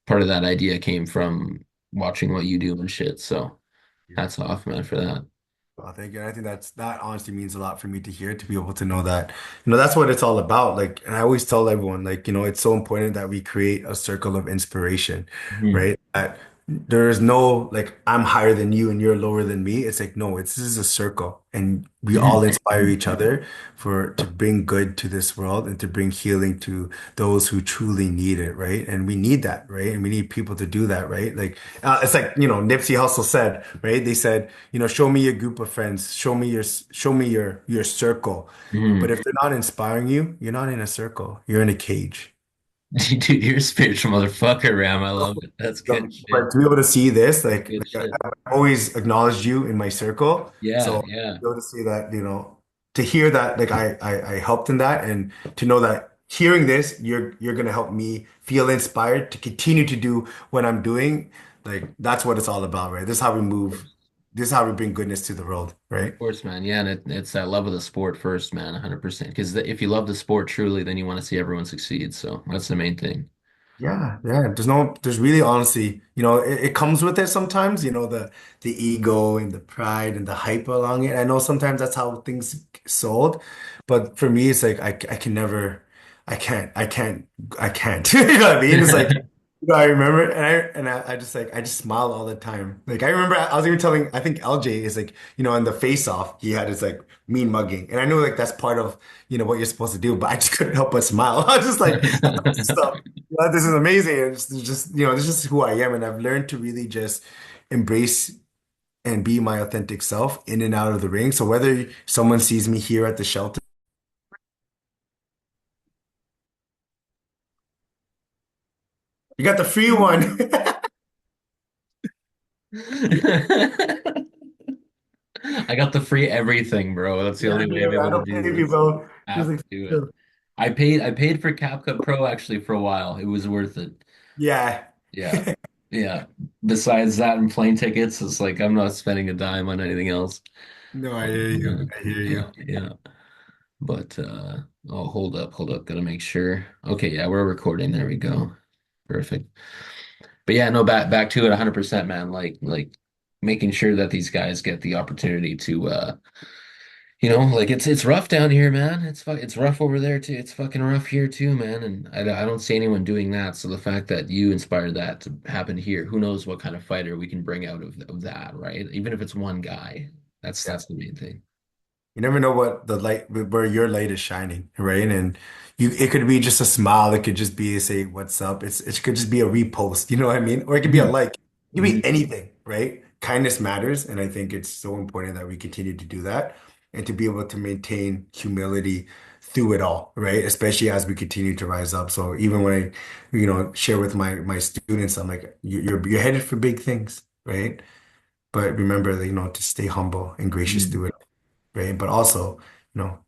part of that idea came from watching what you do and shit. So hats off, man, for that. Well, thank you. And I think that honestly means a lot for me to hear, to be able to know that, that's what it's all about. Like, and I always tell everyone, like, it's so important that we create a circle of inspiration, Mhm. right? That there is no like I'm higher than you and you're lower than me. It's like, no, this is a circle and we all Mhm. inspire each other to bring good to this world and to bring healing to those who truly need it, right? And we need that, right? And we need people to do that, right? Like it's like, Nipsey Hussle said, right? They said, show me your group of friends, show me your circle. But Mhm. if they're not inspiring you, you're not in a circle. You're in a cage. Dude, you're a spiritual motherfucker, Ram. I love it. That's good shit. But to be able to see this, That's like, good shit. I've always acknowledged you in my circle. Yeah, So to yeah. be able to see that, to hear that, like I helped in that, and to know that hearing this, you're gonna help me feel inspired to continue to do what I'm doing. Like that's what it's all about, right? This is how we move. This is how we bring goodness to the world, right? Of course, man. Yeah, and it's that love of the sport first, man, 100%. Because if you love the sport truly, then you want to see everyone succeed. So that's the main thing. Yeah, yeah. There's really honestly, it comes with it sometimes, the ego and the pride and the hype along it. I know sometimes that's how things get sold, but for me, it's like I can never, I can't. You know what I mean? It's like, I remember, and I just like I just smile all the time. Like I remember, I was even telling, I think LJ is like, in the face off, he had his like mean mugging, and I knew like that's part of what you're supposed to do, but I just couldn't help but smile. I was just like, that's stuff. Well, this is amazing. It's just, this is who I am. And I've learned to really just embrace and be my authentic self in and out of the ring. So whether someone sees me here at the shelter, you got the free one. I got the free everything, bro. That's the Yeah, only way I'm yeah, I able to don't do pay you, this. bro. Just Have to like, do it. I paid for CapCut Pro actually for a while. It was worth it. yeah. Yeah. Yeah. Besides that and plane tickets, it's like I'm not spending a dime on anything else. No, I But, hear you. I hear yeah, you. yeah. But oh, hold up. Gotta make sure. Okay, yeah, we're recording. There we go. Perfect. But yeah, no, back to it 100%, man. Like making sure that these guys get the opportunity to like it's rough down here, man. It's rough over there too. It's fucking rough here too, man. And I don't see anyone doing that. So the fact that you inspired that to happen here, who knows what kind of fighter we can bring out of that, right? Even if it's one guy, Yeah. that's the main thing. You never know what the light, where your light is shining, right? And it could be just a smile. It could just be say, "What's up?" It could just be a repost. You know what I mean? Or it could be a Hmm. like. It could be Hmm. anything, right? Kindness matters, and I think it's so important that we continue to do that and to be able to maintain humility through it all, right? Especially as we continue to rise up. So even when I, share with my students, I'm like, you're headed for big things, right? But remember that, to stay humble and gracious Hmm. through it, right? But also, you know,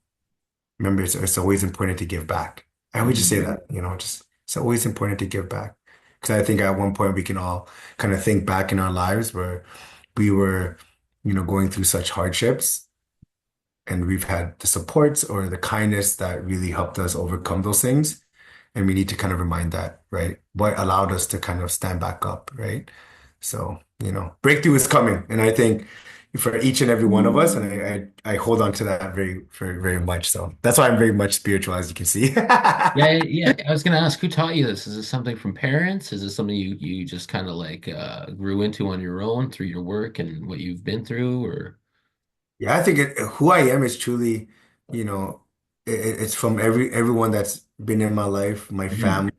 remember it's always important to give back. I would just say Hmm. that, just it's always important to give back. Because I think at one point we can all kind of think back in our lives where we were, going through such hardships and we've had the supports or the kindness that really helped us overcome those things. And we need to kind of remind that, right? What allowed us to kind of stand back up, right? So, breakthrough is coming. And I think for each and every one of us, and I hold on to that very, very, very much. So that's why I'm very much spiritual, as you can see. Yeah, yeah. I was gonna ask, who taught you this? Is this something from parents? Is this something you just kind of like grew into on your own through your work and what you've been through, or? Yeah, I think who I am is truly, you know, it's from everyone that's been in my life, my Mhm. family.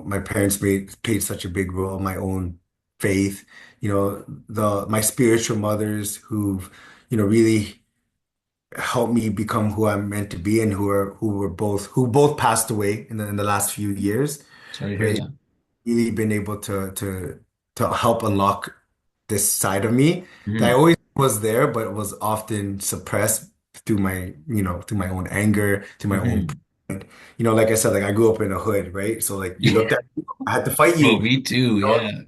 My parents played such a big role in my own faith. The my spiritual mothers who've, really helped me become who I'm meant to be and who both passed away in the last few years, Sorry to hear right? that. Really been able to help unlock this side of me that I Mhm. always was there, but was often suppressed through my own anger, through my own Mhm. pride. Like I said, like I grew up in a hood, right? So like you looked at me, I had to fight Oh, you. me too. Yeah.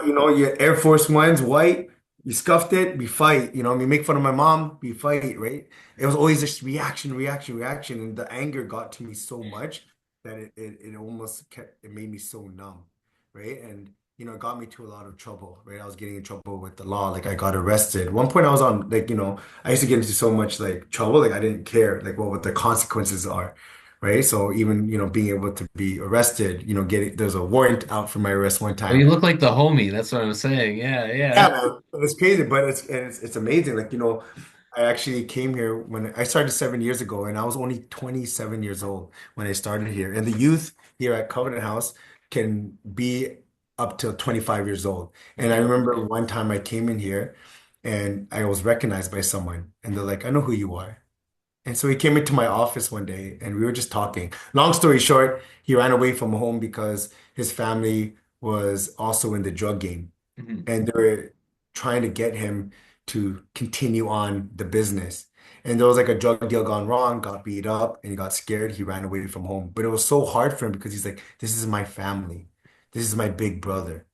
Your Air Force One's white, you scuffed it, we fight. I mean, make fun of my mom, we fight, right? It was always just reaction, reaction, reaction. And the anger got to me so much that it almost it made me so numb, right? And, it got me to a lot of trouble, right? I was getting in trouble with the law. Like I got arrested. One point I was on, like, I used to get into so much like trouble, like I didn't care, like what the consequences are. Right. So even, being able to be arrested, there's a warrant out for my arrest one Oh, you time. look like the homie. That's what I'm saying. Yeah, Yeah, yeah. man. It's crazy, but it's amazing. Like, I actually came here when I started 7 years ago, and I was only 27 years old when I started here. And the youth here at Covenant House can be up to 25 years old. And I Mhm. remember one time I came in here and I was recognized by someone, and they're like, I know who you are. And so he came into my office one day and we were just talking. Long story short, he ran away from home because his family was also in the drug game Mhm. and they were trying to get him to continue on the business. And there was like a drug deal gone wrong, got beat up, and he got scared. He ran away from home. But it was so hard for him because he's like, this is my family. This is my big brother.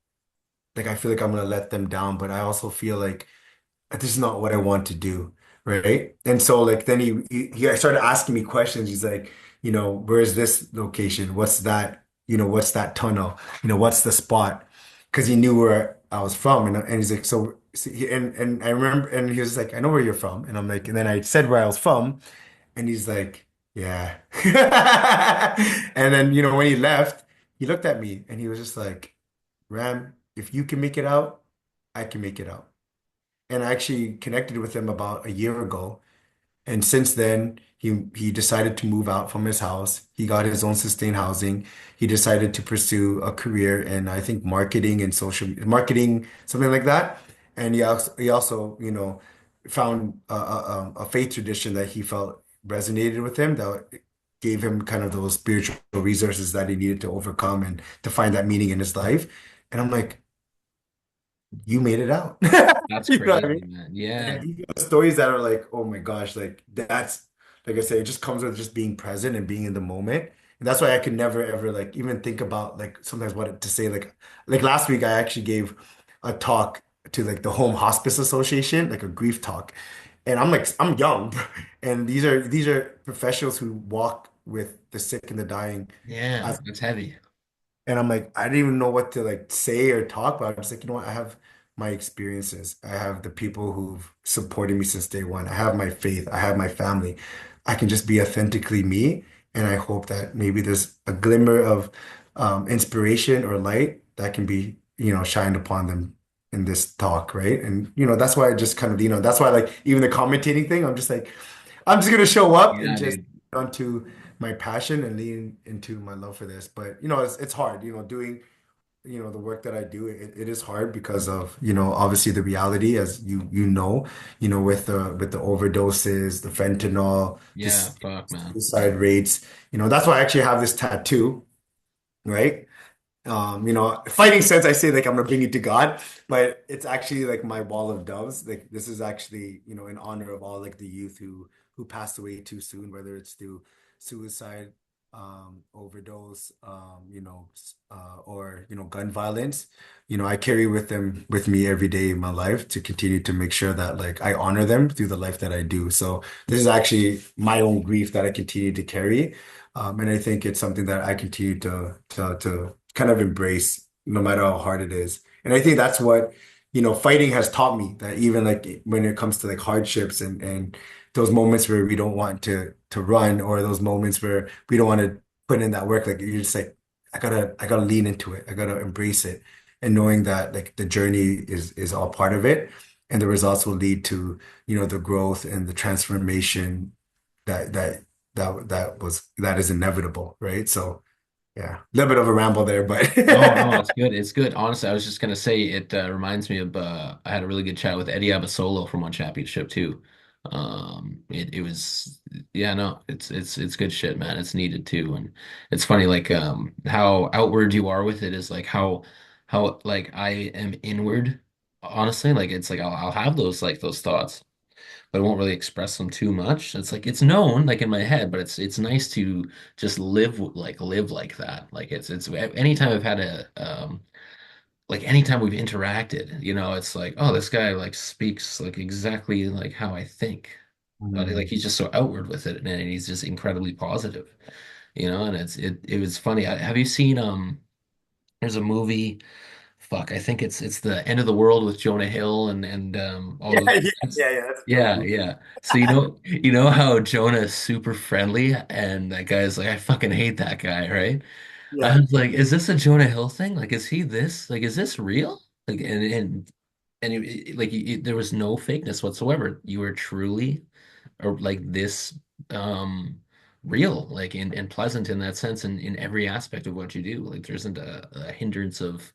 Like, I feel like I'm gonna let them down, but I also feel like this is not what I want to do, right? And so like then he started asking me questions. He's like, where is this location? What's that? What's that tunnel? What's the spot? Because he knew where I was from, and he's like, and I remember, and he was like, I know where you're from, and I'm like, and then I said where I was from, and he's like, yeah, and then when he left, he looked at me and he was just like, Ram, if you can make it out, I can make it out. And I actually connected with him about a year ago. And since then, He decided to move out from his house. He got his own sustained housing. He decided to pursue a career in, I think, marketing and social marketing, something like that. And he also, found a faith tradition that he felt resonated with him, that gave him kind of those spiritual resources that he needed to overcome and to find that meaning in his life. And I'm like, you made it out. That's You know what I crazy, mean? man. Yeah. And you know, stories that are like, oh my gosh, like that's like I say, it just comes with just being present and being in the moment. And that's why I could never ever like even think about like sometimes what to say. Like last week I actually gave a talk to like the Home Hospice Association, like a grief talk. And I'm like, I'm young, and these are professionals who walk with the sick and the dying. Yeah, As that's heavy. and I'm like, I didn't even know what to like say or talk about. I'm just like, you know what? I have my experiences. I have the people who've supported me since day one. I have my faith. I have my family. I can just be authentically me. And I hope that maybe there's a glimmer of inspiration or light that can be, shined upon them in this talk, right? And, that's why I just kind of, that's why like even the commentating thing, I'm just like, I'm just gonna show up and Yeah, just dude. onto my passion and lean into my love for this. But it's hard, doing the work that I do. It is hard because of obviously the reality, as with the overdoses, the fentanyl, Yeah, this fuck, man. suicide rates. That's why I actually have this tattoo, right? Fighting sense, I say like I'm gonna bring it to God, but it's actually like my wall of doves. Like this is actually, in honor of all like the youth who passed away too soon, whether it's through suicide, overdose, or gun violence. I carry with me every day in my life to continue to make sure that like I honor them through the life that I do. So this is actually my own grief that I continue to carry. And I think it's something that I continue to kind of embrace no matter how hard it is. And I think that's what, fighting has taught me, that even like when it comes to like hardships and those moments where we don't want to run, or those moments where we don't want to put in that work, like you're just like, I gotta lean into it. I gotta embrace it. And knowing that like the journey is all part of it. And the results will lead to, the growth and the transformation that that that is inevitable, right? So yeah, a little bit of a ramble there, but No, no, it's good. It's good. Honestly, I was just gonna say it reminds me of I had a really good chat with Eddie Abasolo from one championship too. It was yeah, no, it's good shit, man. It's needed too. And it's funny like how outward you are with it is like how like I am inward, honestly. Like it's like I'll have those thoughts, but I won't really express them too much. It's like it's known like in my head, but it's nice to just live like that. Like it's anytime I've had a like anytime we've interacted, it's like, oh, this guy like speaks like exactly like how I think. But like Mm. he's just so outward with it, and he's just incredibly positive, and it was funny. Have you seen there's a movie, fuck, I think it's the End of the World with Jonah Hill and all Yeah, those yeah, dudes. yeah, yeah. That's a dope Yeah, movie. yeah. So you know how Jonah is super friendly and that guy's like, I fucking hate that guy, right? I Yeah. was like, is this a Jonah Hill thing? Like, is he this? Like, is this real? Like, there was no fakeness whatsoever. You were truly, or like this, um, real, like and pleasant in that sense, in every aspect of what you do. Like, there isn't a hindrance of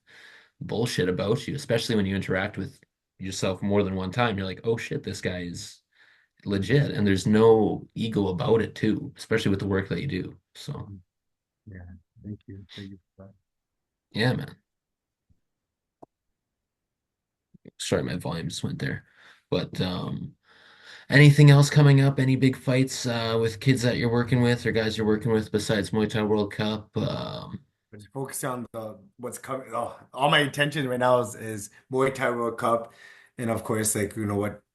bullshit about you, especially when you interact with yourself more than one time. You're like, oh shit, this guy is legit, and there's no ego about it too, especially with the work that you do. So Mhm. Yeah. Thank you. Thank you for that. yeah, man. Sorry, my volume just went there. But anything else coming up? Any big fights with kids that you're working with or guys you're working with besides Muay Thai World Cup? But just focus on the what's coming. Oh, all my attention right now is Muay Thai World Cup, and of course, like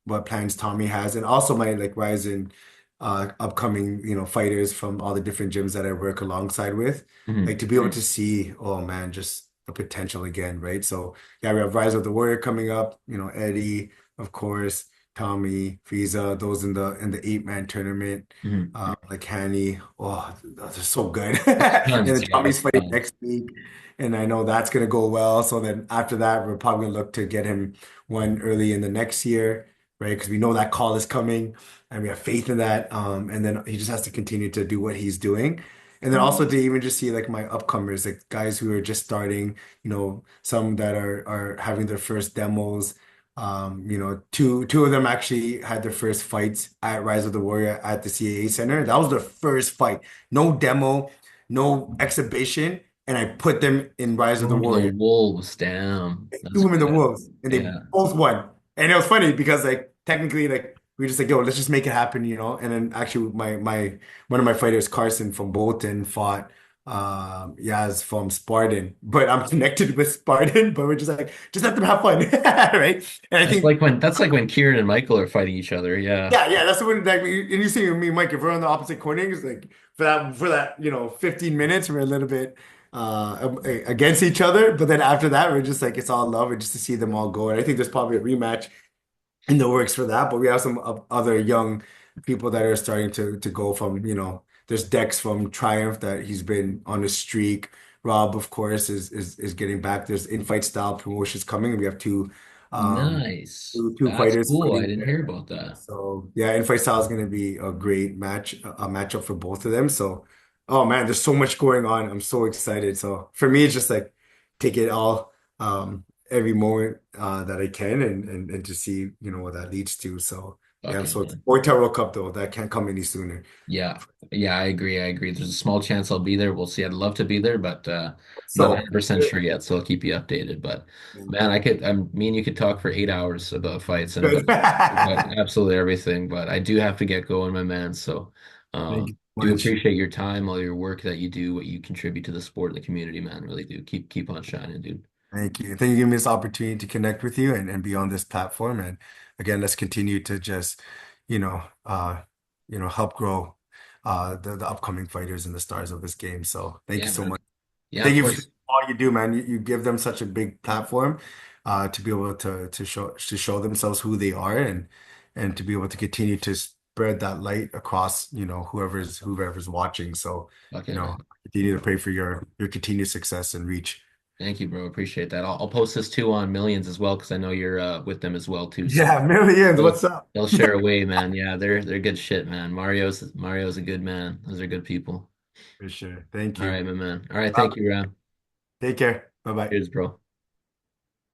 what plans Tommy has, and also my like rising, upcoming fighters from all the different gyms that I work alongside with, mhm, like to be able to see, oh man, just the potential again, right? So yeah, we have Rise of the Warrior coming up. Eddie, of course, Tommy, Frieza, those in the 8-man tournament. mhm. Like Hanny, oh, they're so good. It's And tons, then yeah, Tommy's it's fighting tons. next week, and I know that's gonna go well. So then after that, we're probably gonna look to get him one early in the next year, right? Because we know that call is coming and we have faith in that. And then he just has to continue to do what he's doing. And then also to even just see like my upcomers, like guys who are just starting, some that are having their first demos. Two of them actually had their first fights at Rise of the Warrior at the CAA Center. That was their first fight. No demo, no exhibition, and I put them in Rise of the Oh, the Warrior, Wolves, damn. That's threw them in the good. wolves, and they Yeah. both won. And it was funny because like technically like we were just like, yo, let's just make it happen, And then actually my one of my fighters, Carson from Bolton, fought Yaz from Spartan. But I'm connected with Spartan, but we're just like, just let them have fun. Right? And I think That's like when Kieran and Michael are fighting each other. Yeah. yeah, that's the one that and you see me and Mike, if we're on the opposite corners, like for that, 15 minutes, we're a little bit against each other. But then after that, we're just like it's all love and just to see them all go. And I think there's probably a rematch in the works for that. But we have some other young people that are starting to go from, there's Dex from Triumph that he's been on a streak. Rob, of course, is getting back. There's in-fight style promotions coming. We have um Nice. two That's fighters cool. I fighting didn't hear there. about that. So yeah, in-fight style is going to be a great matchup for both of them. So, oh man, there's so much going on. I'm so excited. So for me, it's just like take it all every moment that I can and to see what that leads to. So yeah, Fuck I'm yeah, so man. World World Cup though that can't come any sooner. Yeah. Yeah, I agree. I agree. There's a small chance I'll be there. We'll see. I'd love to be there, but not So 100% sure yet, so I'll keep you updated. But man, me and you could talk for 8 hours about fights and good. about absolutely everything, but I do have to get going, my man. So Thank you so do much. appreciate your time, all your work that you do, what you contribute to the sport and the community, man. Really do. Keep on shining, dude. Thank you. Thank you for giving me this opportunity to connect with you and be on this platform. And again, let's continue to just, you know, uh, help grow the upcoming fighters and the stars of this game. So thank you Yeah, so man. much. Yeah, of Thank you for course. all you do, man. You give them such a big platform to be able to show themselves who they are and to be able to continue to spread that light across, whoever's watching. So, Okay, man. continue to pray for your continued success and reach. Thank you, bro. Appreciate that. I'll post this too on Millions as well because I know you're with them as well too. So Yeah, millions. they'll What's up? they'll share away, man. Yeah, they're good shit, man. Mario's a good man. Those are good people. For sure. Thank All you. right, my man. All right, Uh, thank you, Ram. Take care. Bye bye. Cheers, bro.